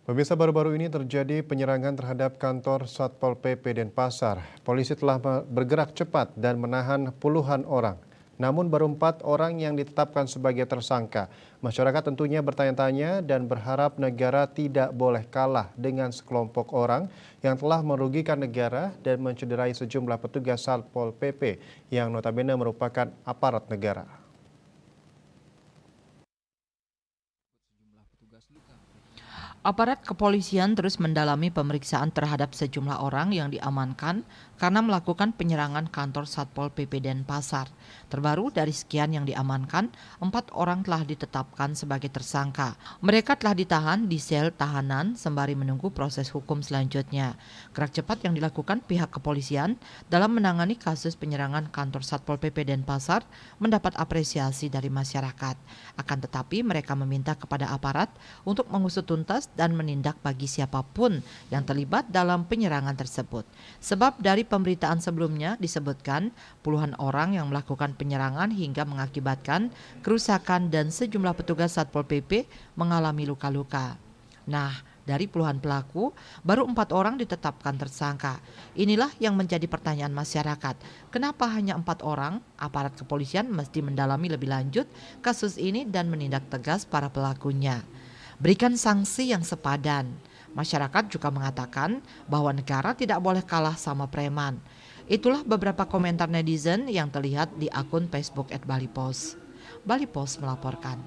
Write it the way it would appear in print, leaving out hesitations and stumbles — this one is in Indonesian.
Pemirsa, baru-baru ini terjadi penyerangan terhadap kantor Satpol PP Denpasar. Polisi telah bergerak cepat dan menahan puluhan orang. Namun baru 4 orang yang ditetapkan sebagai tersangka. Masyarakat tentunya bertanya-tanya dan berharap negara tidak boleh kalah dengan sekelompok orang yang telah merugikan negara dan mencederai sejumlah petugas Satpol PP yang notabene merupakan aparat negara. Aparat kepolisian terus mendalami pemeriksaan terhadap sejumlah orang yang diamankan karena melakukan penyerangan kantor Satpol PP Denpasar. Terbaru dari sekian yang diamankan, 4 orang telah ditetapkan sebagai tersangka. Mereka telah ditahan di sel tahanan sembari menunggu proses hukum selanjutnya. Gerak cepat yang dilakukan pihak kepolisian dalam menangani kasus penyerangan kantor Satpol PP Denpasar mendapat apresiasi dari masyarakat. Akan tetapi mereka meminta kepada aparat untuk mengusut tuntas dan menindak bagi siapapun yang terlibat dalam penyerangan tersebut. Sebab dari pemberitaan sebelumnya disebutkan puluhan orang yang melakukan penyerangan hingga mengakibatkan kerusakan dan sejumlah petugas Satpol PP mengalami luka-luka. Nah, dari puluhan pelaku, baru 4 orang ditetapkan tersangka. Inilah yang menjadi pertanyaan masyarakat. Kenapa hanya 4 orang? Aparat kepolisian mesti mendalami lebih lanjut kasus ini dan menindak tegas para pelakunya. Berikan sanksi yang sepadan. Masyarakat juga mengatakan bahwa negara tidak boleh kalah sama preman. Itulah beberapa komentar netizen yang terlihat di akun Facebook @BaliPos. BaliPos melaporkan.